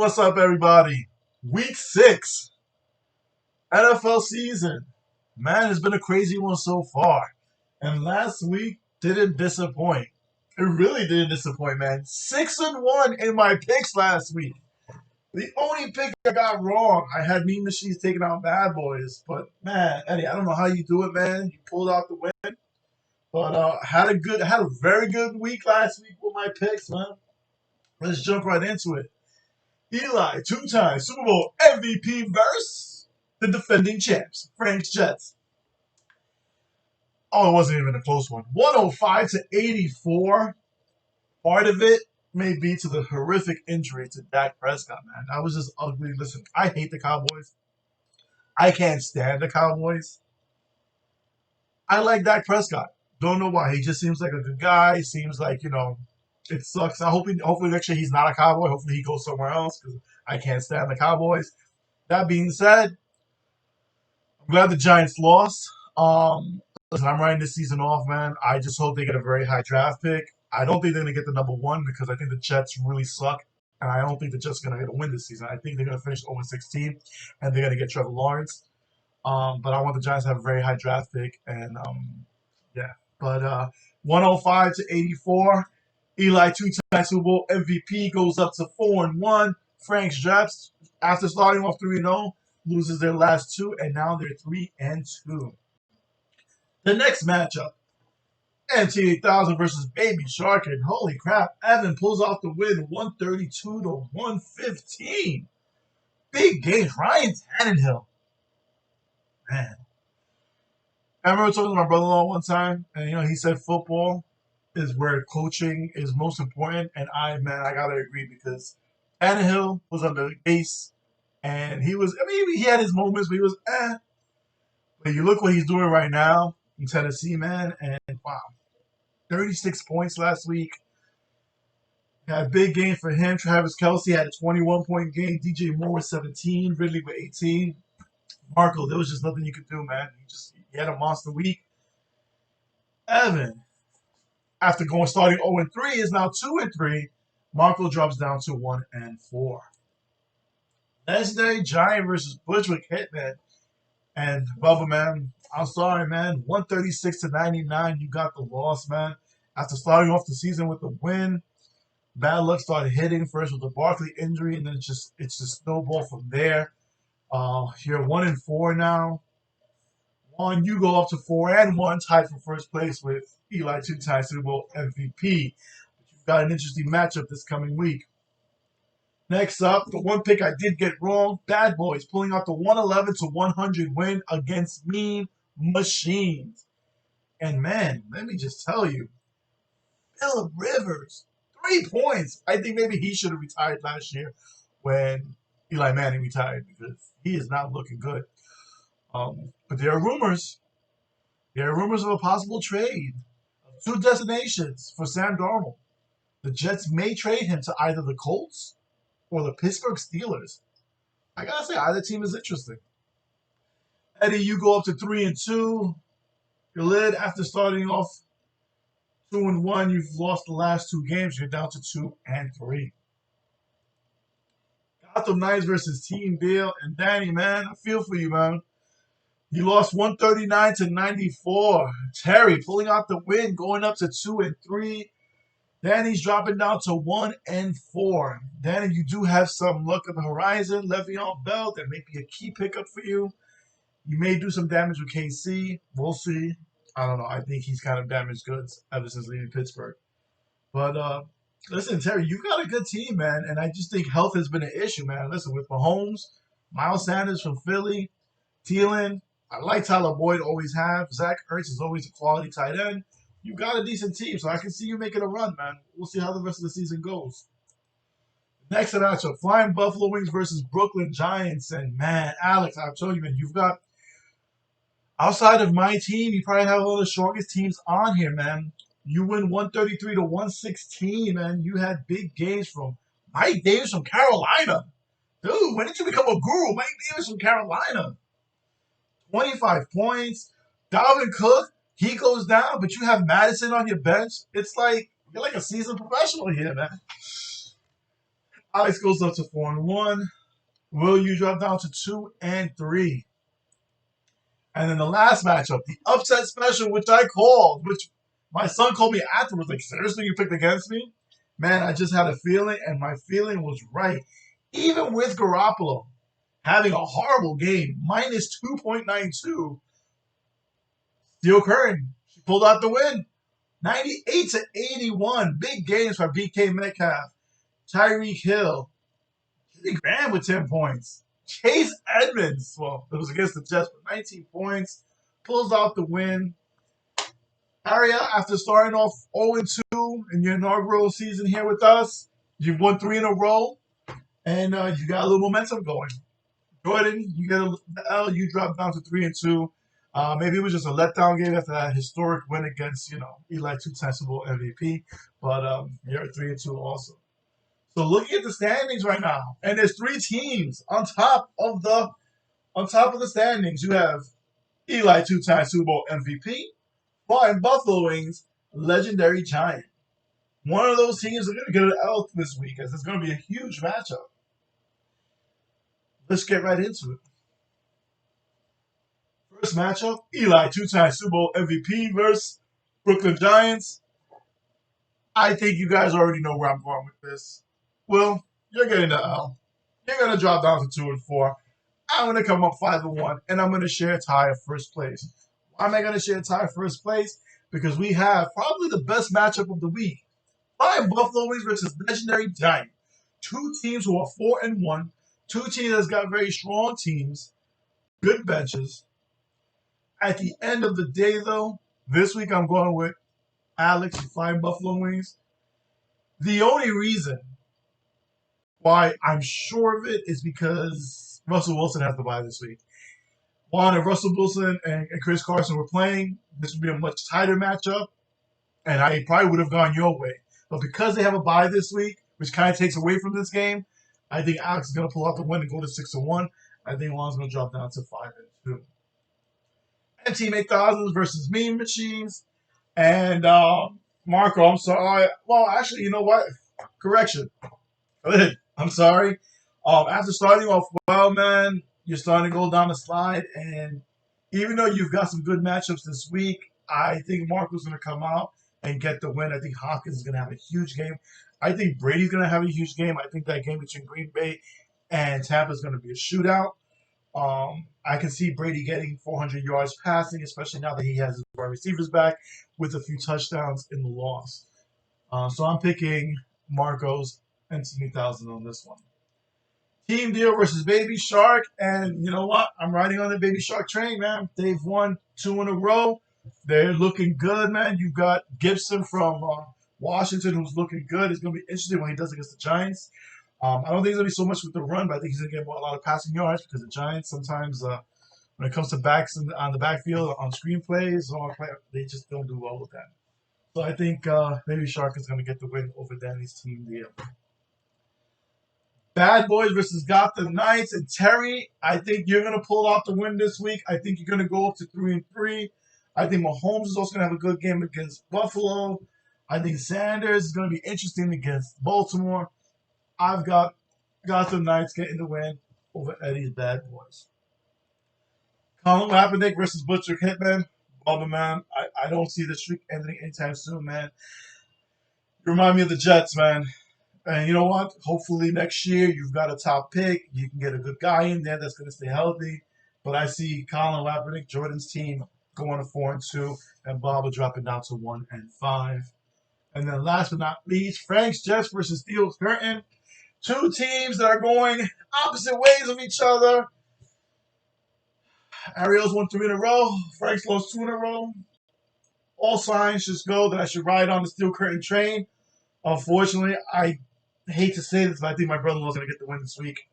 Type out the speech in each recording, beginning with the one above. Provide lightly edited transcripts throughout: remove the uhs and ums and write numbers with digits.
What's up, everybody? Week 6, NFL season. Man, it's been a crazy one so far. And last week didn't disappoint. It really didn't disappoint, man. 6-1 in my picks last week. The only pick I got wrong, I had Mean Machines taking out Bad Boys. But man, Eddie, I don't know how you do it, man. You pulled out the win. But had a very good week last week with my picks, man. Let's jump right into it. Eli, two-time Super Bowl MVP versus the defending champs, Frank's Jets. Oh, it wasn't even a close one. 105-84. Part of it may be to the horrific injury to Dak Prescott, man. That was just ugly. Listen, I hate the Cowboys. I can't stand the Cowboys. I like Dak Prescott. Don't know why. He just seems like a good guy. Seems like, it sucks. Hopefully next year he's not a Cowboy. Hopefully he goes somewhere else because I can't stand the Cowboys. That being said, I'm glad the Giants lost. Listen, I'm writing this season off, man. I just hope they get a very high draft pick. I don't think they're going to get the number one because I think the Jets really suck. And I don't think the Jets are going to get a win this season. I think they're going to finish 0-16 and they're going to get Trevor Lawrence. But I want the Giants to have a very high draft pick. And yeah. But 105-84. Eli, two-time Super Bowl MVP, goes up to 4-1. Frank's Jets, after starting off 3-0, loses their last two, and now they're 3-2. The next matchup, NT8000 versus Baby Shark, and holy crap, Evan pulls off the win, 132-115. Big games. Ryan Tannehill. Man. I remember talking to my brother-in-law one time, and he said football is where coaching is most important, and I gotta agree because Tannehill was under Gase, and he had his moments, but he was But you look what he's doing right now in Tennessee, man, and wow, 36 points last week. Had a big game for him. Travis Kelce had a 21-point game. DJ Moore with 17. Ridley with 18. Marco, there was just nothing you could do, man. He had a monster week. Evan, after starting 0-3, is now 2-3. Marco drops down to 1-4. Next day, Giant versus Bushwick Hitman. And Bubba, man, I'm sorry, man. 136-99, you got the loss, man. After starting off the season with the win, bad luck started hitting first with the Barkley injury, and then it's just snowballed from there. You're 1-4 now. You go up to 4-1, tied for first place with Eli, two-time Super Bowl MVP. You've got an interesting matchup this coming week. Next up, the one pick I did get wrong, Bad Boys pulling out the 111-100 win against Mean Machines. And man, let me just tell you, Phillip Rivers, 3 points. I think maybe he should have retired last year when Eli Manning retired because he is not looking good. But there are rumors. There are rumors of a possible trade of 2 destinations for Sam Darnold. The Jets may trade him to either the Colts or the Pittsburgh Steelers. I gotta say, either team is interesting. Eddie, you go up to 3-2. Your lid, after starting off 2-1, you've lost the last 2 games. You're down to 2-3. Gotham Knights versus Team Dale and Danny, man. I feel for you, man. You lost 139-94. Terry pulling out the win, going up to 2-3. Danny's dropping down to 1-4. Danny, you do have some luck on the horizon. Le'Veon Bell, that may be a key pickup for you. You may do some damage with KC. We'll see. I don't know. I think he's kind of damaged goods ever since leaving Pittsburgh. But listen, Terry, you got a good team, man. And I just think health has been an issue, man. Listen, with Mahomes, Miles Sanders from Philly, Thielen, I like Tyler Boyd, always have. Zach Ertz is always a quality tight end. You got a decent team, so I can see you making a run, man. We'll see how the rest of the season goes. Next matchup, Flying Buffalo Wings versus Brooklyn Giants. And, man, Alex, I've told you, man, you've got, outside of my team, you probably have one of the strongest teams on here, man. You win 133-116, man. You had big games from Mike Davis from Carolina. Dude, when did you become a guru? Mike Davis from Carolina. 25 points. Dalvin Cook, he goes down, but you have Madison on your bench. It's like you're like a seasoned professional here, man. Alex goes up to 4-1. Will, you drop down to 2-3. And then the last matchup, the upset special, which I called, which my son called me afterwards, like, seriously, you picked against me? Man, I just had a feeling, and my feeling was right. Even with Garoppolo having a horrible game, minus 2.92, Steel Curtain, she pulled out the win. 98-81. Big games for BK Metcalf, Tyreek Hill, Jimmy Graham with 10 points. Chase Edmonds, well, it was against the Jets, but 19 points. Pulls out the win. Aria, after starting off 0-2 in your inaugural season here with us, you've won 3 in a row, and you got a little momentum going. Jordan, you get the L, you drop down to 3-2. Maybe it was just a letdown game after that historic win against, Eli, 2-time Super Bowl MVP, but you're at 3-2 also. So looking at the standings right now, and there's 3 teams on top of the standings. You have Eli, 2-time Super Bowl MVP, and Buffalo Wings, legendary Giant. One of those teams are going to get an L this week, as it's going to be a huge matchup. Let's get right into it. First matchup, Eli, 2-time Super Bowl MVP versus Brooklyn Giants. I think you guys already know where I'm going with this. Well, you're getting the L. You're going to drop down to 2-4. I'm going to come up 5-1, and I'm going to share a tie of first place. Why am I going to share a tie of first place? Because we have probably the best matchup of the week. Buffalo Wings versus legendary Giant. 2 teams who are 4-1. 2 teams that's got very strong teams, good benches. At the end of the day, though, this week I'm going with Alex and Flying Buffalo Wings. The only reason why I'm sure of it is because Russell Wilson has to bye this week. Juan and Russell Wilson and Chris Carson were playing. This would be a much tighter matchup, and I probably would have gone your way. But because they have a bye this week, which kind of takes away from this game, I think Alex is going to pull out the win and go to 6-1. I think Juan's going to drop down to 5-2. And Team 8000 versus Mean Machines. And Marco, I'm sorry. Well, actually, you know what? Correction. I'm sorry. After starting off well, man, you're starting to go down the slide. And even though you've got some good matchups this week, I think Marco's going to come out and get the win. I think Hopkins is going to have a huge game. I think Brady's going to have a huge game. I think that game between Green Bay and Tampa is going to be a shootout. I can see Brady getting 400 yards passing, especially now that he has his wide receivers back with a few touchdowns in the loss. So I'm picking Marcos and Team 8000 on this one. Team Deal versus Baby Shark. And you know what? I'm riding on the Baby Shark train, man. They've won 2 in a row. They're looking good, man. You've got Gibson from Washington who's looking good. It's going to be interesting when he does against the Giants. I don't think it's going to be so much with the run, but I think he's going to get a lot of passing yards because the Giants sometimes, when it comes to backs on the backfield, on screenplays, they just don't do well with that. So I think Baby Shark is going to get the win over Danny's Team Deal. Bad Boys versus Gotham Knights. And Terry, I think you're going to pull out the win this week. I think you're going to go up to 3-3. I think Mahomes is also going to have a good game against Buffalo. I think Sanders is going to be interesting against Baltimore. I've got Gotham Knights getting the win over Eddie's Bad Boys. Colin Kaepernick versus Butcher Hitman. Bubba, man, I don't see the streak ending anytime soon, man. You remind me of the Jets, man. And you know what? Hopefully next year you've got a top pick. You can get a good guy in there that's going to stay healthy. But I see Colin Kaepernick, Jordan's team, going to 4-2, and Bubba dropping down to 1-5. And then last but not least, Frank's Jets versus Steel Curtain. 2 teams that are going opposite ways of each other. Ariel's won 3 in a row. Frank's lost 2 in a row. All signs just go that I should ride on the Steel Curtain train. Unfortunately, I hate to say this, but I think my brother-in-law's going to get the win this week.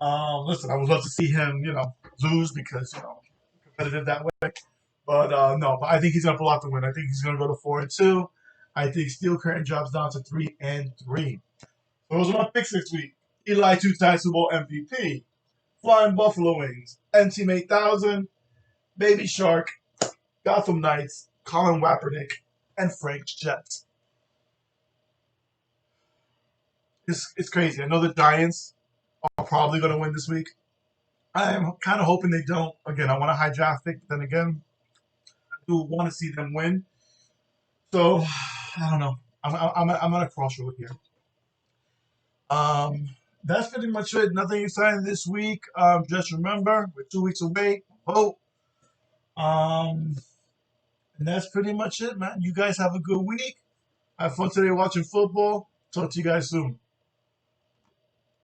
Listen, I would love to see him, lose because, competitive that way. But no, but I think he's going to pull out the win. I think he's going to go to 4-2. I think Steel Curtain drops down to 3-3. Those are my picks this week. Eli, 2-time Super Bowl MVP. Flying Buffalo Wings. And Team 8000. Baby Shark. Gotham Knights. Colin Kaepernick. And Frank's Jets. It's crazy. I know the Giants are probably going to win this week. I'm kind of hoping they don't. Again, I want a high draft pick, but then again, I do want to see them win. So I don't know. I'm at a crossroad here. Um, that's pretty much it. Nothing exciting this week. Just remember, we're 2 weeks away. Vote. Um, and that's pretty much it, man. You guys have a good week. Have fun today watching football. Talk to you guys soon.